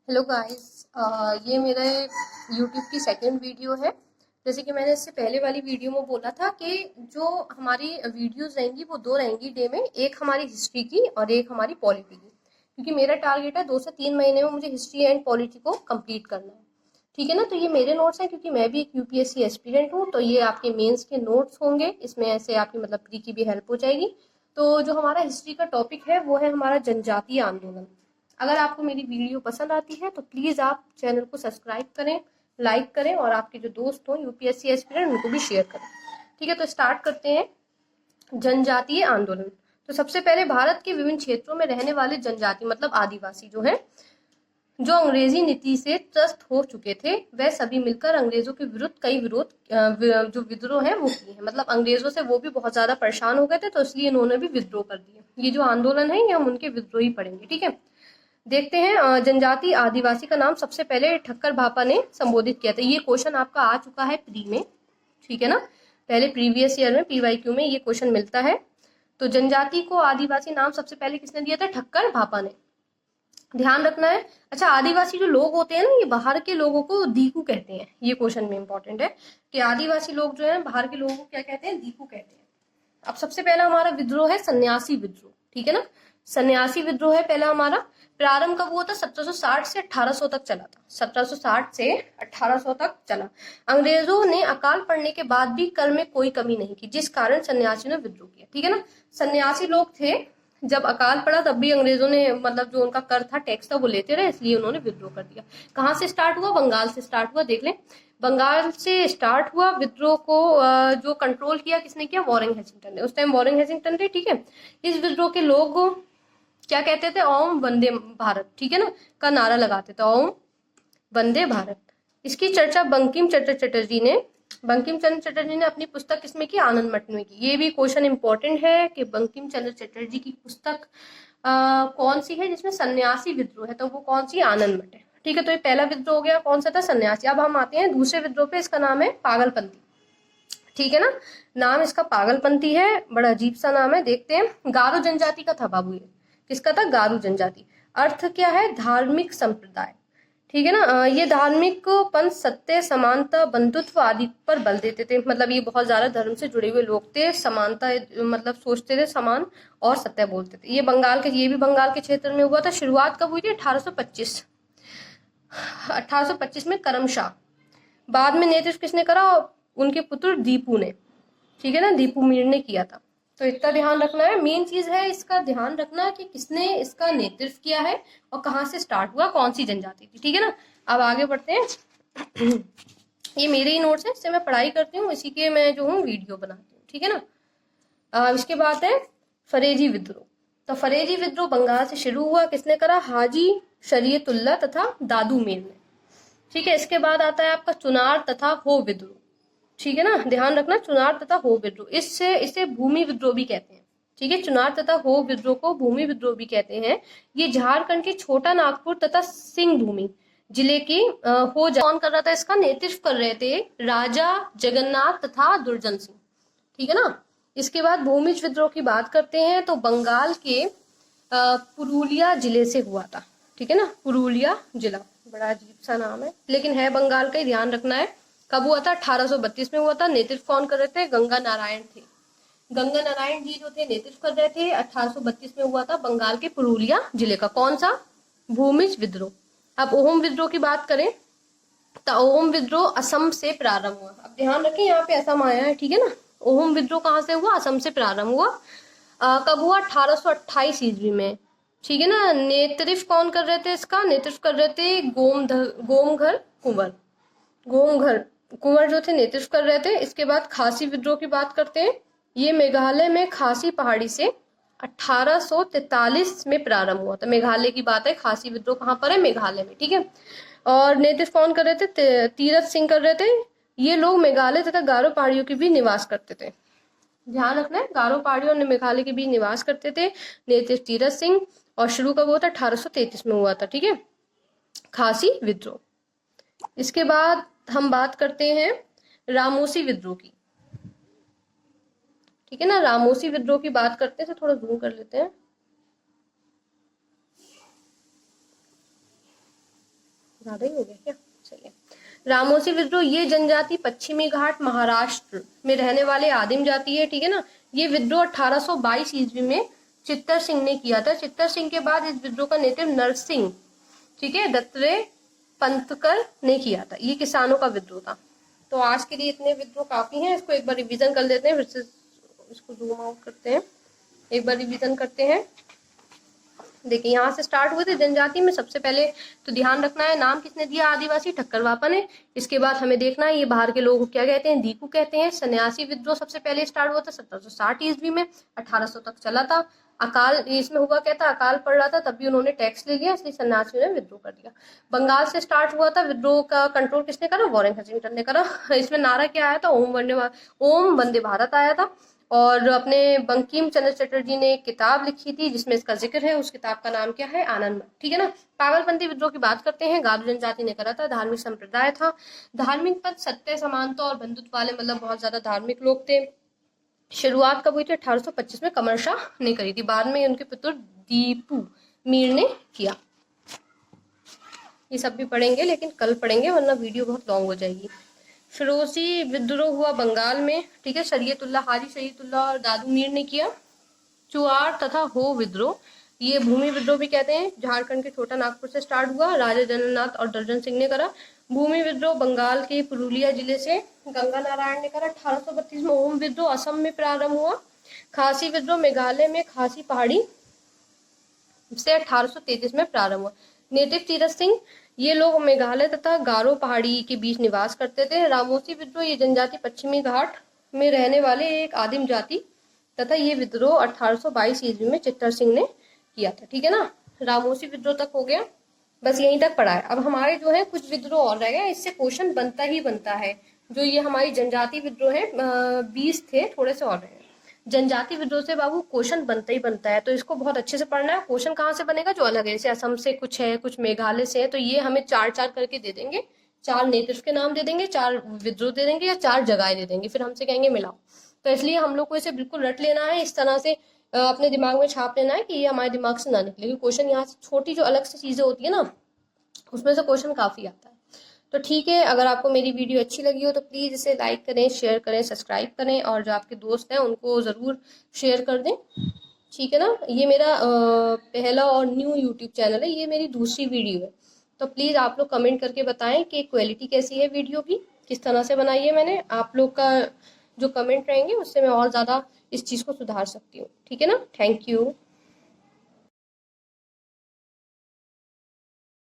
Hello guys. ये मेरा YouTube की सेकंड वीडियो है। जैसे कि मैंने इससे पहले वाली वीडियो में बोला था कि जो हमारी वीडियोस रहेंगी वो दो रहेंगी डे में, एक हमारी हिस्ट्री की और एक हमारी पॉलिटी की, क्योंकि मेरा टारगेट है 2 से 3 महीने में मुझे हिस्ट्री एंड पॉलिटी को कंप्लीट करना है। ठीक है ना। तो ये मेरे नोट्स हैं, क्योंकि मैं भी एक यूपीएससी एस्पिरेंट हूँ, तो ये आपके मेंस के नोट्स होंगे। इसमें ऐसे आपकी मतलब प्री की भी हेल्प हो जाएगी। तो जो हमारा हिस्ट्री का टॉपिक है वो है हमारा जनजातीय आंदोलन। अगर आपको मेरी वीडियो पसंद आती है तो प्लीज़ आप चैनल को सब्सक्राइब करें, लाइक करें और आपके जो दोस्त हों यूपीएससी एस्पिरेंट उनको भी शेयर करें। ठीक है, तो स्टार्ट करते हैं। जनजातीय आंदोलन। तो सबसे पहले भारत के विभिन्न क्षेत्रों में रहने वाले जनजाति मतलब आदिवासी जो है, जो अंग्रेजी नीति से त्रस्त हो चुके थे, वह सभी मिलकर अंग्रेजों के विरुद्ध कई जो विद्रोह है वो किए हैं। मतलब अंग्रेजों से वो भी बहुत ज्यादा परेशान हो गए थे, तो इसलिए इन्होंने भी विद्रोह कर दिए। ये जो आंदोलन है ये हम उनके विद्रोही पढ़ेंगे। ठीक है, देखते हैं। जनजाति आदिवासी का नाम सबसे पहले ठक्कर भापा ने संबोधित किया था। ये क्वेश्चन आपका आ चुका है प्री में। ठीक है ना, पहले प्रीवियस ईयर में पीवाईक्यू में ये क्वेश्चन मिलता है। तो जनजाति को आदिवासी नाम सबसे पहले किसने दिया था? ठक्कर भापा ने। ध्यान रखना है। अच्छा, आदिवासी जो लोग होते हैं ना, ये बाहर के लोगों को दीकू कहते हैं। ये क्वेश्चन में इंपॉर्टेंट है कि आदिवासी लोग जो है बाहर के लोगों को क्या कहते हैं? दीकू कहते हैं। अब सबसे पहला हमारा विद्रोह है सन्यासी विद्रोह। ठीक है ना, सन्यासी विद्रोह है पहला हमारा। प्रारंभ कब हुआ था? 1760 से 1800 तक चला था। 1760 से 1800 तक चला। अंग्रेजों ने अकाल पड़ने के बाद भी कर में कोई कमी नहीं की, जिस कारण सन्यासियों ने विद्रोह किया। ठीक है ना, सन्यासी लोग थे, जब अकाल पड़ा तब भी अंग्रेजों ने मतलब जो उनका कर था, टैक्स था, वो लेते रहे, इसलिए उन्होंने विद्रोह कर दिया। कहाँ से स्टार्ट हुआ? बंगाल से स्टार्ट हुआ। देख लें, बंगाल से स्टार्ट हुआ विद्रोह को। जो कंट्रोल किया किसने किया? वॉरेन हेजिंगटन ने। उस टाइम वॉरेन हेजिंगटन थे। ठीक है, इस विद्रोह के लोग क्या कहते थे? ओम वंदे भारत, ठीक है ना, का नारा लगाते थे, ओम वंदे भारत। इसकी चर्चा बंकिम चंद्र चटर्जी ने अपनी पुस्तक किसमें की? आनंद मठ में की। ये भी क्वेश्चन इंपॉर्टेंट है कि बंकिम चंद्र चटर्जी की पुस्तक कौन सी है जिसमें सन्यासी विद्रोह है? तो वो कौन सी? आनंद मठ है। ठीक है, तो ये पहला विद्रोह हो गया। कौन सा था? सन्यासी। अब हम आते हैं दूसरे विद्रोह पे। इसका नाम है पागलपंथी। ठीक है ना, नाम इसका पागलपंथी है। बड़ा अजीब सा नाम है। देखते हैं। गारो जनजाति का था बाबू ये। किसका था? गारो जनजाति। अर्थ क्या है? धार्मिक संप्रदाय। ठीक है ना, ये धार्मिक पंथ सत्य, समानता, बंधुत्व आदि पर बल देते थे। मतलब ये बहुत ज्यादा धर्म से जुड़े हुए लोग थे। समानता मतलब सोचते थे, समान और सत्य बोलते थे। ये भी बंगाल के क्षेत्र में हुआ था। शुरुआत कब हुई थी? 1825 में करमशाह। बाद में नेतृत्व किसने करा? उनके पुत्र दीपू ने। ठीक है ना, दीपू मीर ने किया था। तो इतना ध्यान रखना है। मेन चीज है इसका ध्यान रखना कि किसने इसका नेतृत्व किया है और कहाँ से स्टार्ट हुआ, कौन सी जनजाति थी। ठीक है ना, अब आगे बढ़ते हैं। ये मेरे ही नोट्स है, इससे मैं पढ़ाई करती हूँ, इसी के मैं जो हूँ वीडियो बनाती हूँ। ठीक है ना। इसके बाद है फरेजी विद्रोह। तो फरेजी विद्रोह बंगाल से शुरू हुआ। किसने करा? हाजी शरीयतुल्लाह तथा दादू मीर ने। ठीक है, इसके बाद आता है आपका चुनार तथा हो विद्रोह। ठीक है ना, ध्यान रखना, चुनार तथा हो विद्रोह। इसे भूमि विद्रोह भी कहते हैं। ठीक है, चुनार तथा हो विद्रोह को भूमि विद्रोह भी कहते हैं। ये झारखंड के छोटा नागपुर तथा सिंह भूमि जिले की कौन कर रहा था? इसका नेतृत्व कर रहे थे राजा जगन्नाथ तथा दुर्जन सिंह। ठीक है ना, इसके बाद भूमिज विद्रोह की बात करते हैं तो बंगाल के पुरुलिया जिले से हुआ था। ठीक है ना, पुरुलिया जिला, बड़ा अजीब सा नाम है लेकिन है बंगाल का ही, ध्यान रखना है। कब हुआ था? 1832 में हुआ था। नेतृत्व कौन कर रहे थे? गंगा नारायण थे। गंगा नारायण जी जो थे नेतृत्व कर रहे थे। 1832 में हुआ था बंगाल के पुरुलिया जिले का। कौन सा? भूमिज विद्रोह। अब ओहम विद्रोह की बात करें तो ओहम विद्रोह असम से प्रारंभ हुआ। अब ध्यान रखें, यहाँ पे असम आया है। ठीक है ना, ओहम विद्रोह कहाँ से हुआ? असम से प्रारंभ हुआ। कब हुआ? 1828 ईस्वी में। ठीक है ना, नेतृत्व कौन कर रहे थे इसका? नेतृत्व कर रहे थे गोमघर कुंवर। गोमघर कुंवर जो थे नेतृत्व कर रहे थे। इसके बाद खासी विद्रोह की बात करते हैं। ये मेघालय में खासी पहाड़ी से 1843 में प्रारंभ हुआ था। मेघालय की बात है। खासी विद्रोह कहाँ पर है? मेघालय में। ठीक है, और नेतृत्व कौन कर रहे थे? तीरथ सिंह कर रहे थे। ये लोग मेघालय तथा गारो पहाड़ियों के भी निवास करते थे। ध्यान रखना है, गारो पहाड़ियों और मेघालय के बीच निवास करते थे। नेतृत्व तीरथ सिंह। और शुरू कब हुआ था? 1833 में हुआ था। ठीक है, खासी विद्रोह। इसके बाद हम बात करते हैं रामोसी विद्रोह की। ठीक है ना, रामोसी विद्रोह की बात करते हैं। तो थोड़ा जूम कर लेते हैं। ज्यादा ही हो गया क्या? चलिए। रामोसी विद्रोह, ये जनजाति पश्चिमी घाट महाराष्ट्र में रहने वाले आदिम जाति है, ठीक है ना। ये विद्रोह 1822 ईस्वी में चित्तर सिंह ने किया था। चित्तर सिंह के बाद इस विद्रोह का नेतृत्व नरसिंह, ठीक है, दत्तरे पंतकर ने किया था। ये किसानों का विद्रोह था। तो आज के लिए इतने विद्रोह काफी हैं। इसको एक बार रिवीजन कर लेते हैं, फिर से इसको जूम आउट करते हैं, एक बार रिवीजन करते हैं। देखिए यहाँ से स्टार्ट हुए थे जनजाति में। सबसे पहले तो ध्यान रखना है, नाम किसने दिया? आदिवासी ठक्कर बापा ने। इसके बाद हमें देखना है ये बाहर के लोगों को क्या कहते हैं? दीकू कहते हैं। सन्यासी विद्रोह सबसे पहले स्टार्ट हुआ था 1760 ईस्वी में, 1800 तक चला था। अकाल, इसमें हुआ क्या था? अकाल पड़ रहा था, तब भी उन्होंने टैक्स ले लिया, इसलिए सन्यासियों ने विद्रोह कर दिया। बंगाल से स्टार्ट हुआ था विद्रोह का कंट्रोल किसने करा? वॉरेन हचिंगटन ने करा। इसमें नारा क्या आया था? ओम वंदे भारत आया था। और अपने बंकिम चंद्र चटर्जी ने एक किताब लिखी थी जिसमें इसका जिक्र है। उस किताब का नाम क्या है? आनंद मठ, ठीक है ना। पागलपंथी विद्रोह की बात करते हैं। गारो जनजाति ने करा था। धार्मिक संप्रदाय था। धार्मिक पद सत्य, समानता और बंधुत्व वाले, मतलब बहुत ज्यादा धार्मिक लोग थे। शुरुआत कब हुई थी? 1825 में कमर शाह ने करी थी। बाद में उनके पुत्र दीपू मीर ने किया। ये सब भी पढ़ेंगे, लेकिन कल पढ़ेंगे वरना वीडियो बहुत लॉन्ग हो जाएगी। फिरोजी विद्रोह हुआ बंगाल में, ठीक है। शरीयतुल्लाह, हाजी शरीयतुल्लाह और दादू मीर ने किया। चुआर तथा हो विद्रोह, ये भूमि विद्रोह भी कहते हैं, झारखंड के छोटा नागपुर से स्टार्ट हुआ। राजा जननाथ और दर्जन सिंह ने करा। भूमि विद्रोह बंगाल के पुरुलिया जिले से गंगा नारायण ने करा। 1832 में ओम विद्रोह असम में प्रारंभ हुआ। खासी विद्रोह मेघालय में खासी पहाड़ी से 1833 में प्रारंभ हुआ। नेटिव तीरथ सिंह, ये लोग मेघालय तथा गारो पहाड़ी के बीच निवास करते थे। रामोसी विद्रोह, ये जनजाति पश्चिमी घाट में रहने वाले एक आदिम जाति तथा ये विद्रोह 1822 ईस्वी में चित्तर सिंह ने किया था, ठीक है ना। रामोसी विद्रोह तक हो गया, बस यहीं तक पढ़ा है। अब हमारे जो है कुछ विद्रोह और रह गए, इससे क्वेश्चन बनता ही बनता है। जो ये हमारी जनजाति विद्रोह है, 20 थे, थोड़े से और रहे। जनजाति विद्रोह से बाबू क्वेश्चन बनता ही बनता है, तो इसको बहुत अच्छे से पढ़ना है। क्वेश्चन कहाँ से बनेगा? जो अलग है, जैसे असम से कुछ है, कुछ मेघालय से है, तो ये हमें 4-4 करके दे देंगे। 4 नेटिव के नाम दे देंगे, 4 विद्रोह दे देंगे या 4 जगह दे देंगे, फिर हमसे कहेंगे मिलाओ। तो इसलिए हम लोग को इसे बिल्कुल रट लेना है, इस तरह से अपने दिमाग में छाप लेना है कि ये हमारे दिमाग से ना निकले। क्वेश्चन यहाँ से छोटी जो अलग से चीजें होती है ना, उसमें से क्वेश्चन काफी आता है। तो ठीक है, अगर आपको मेरी वीडियो अच्छी लगी हो तो प्लीज़ इसे लाइक करें, शेयर करें, सब्सक्राइब करें, और जो आपके दोस्त हैं उनको ज़रूर शेयर कर दें, ठीक है ना। ये मेरा पहला और न्यू यूट्यूब चैनल है, ये मेरी दूसरी वीडियो है। तो प्लीज़ आप लोग कमेंट करके बताएं कि क्वालिटी कैसी है वीडियो की, किस तरह से बनाई है मैंने। आप लोग का जो कमेंट रहेंगे उससे मैं और ज़्यादा इस चीज़ को सुधार सकती हूँ, ठीक है ना। Thank you.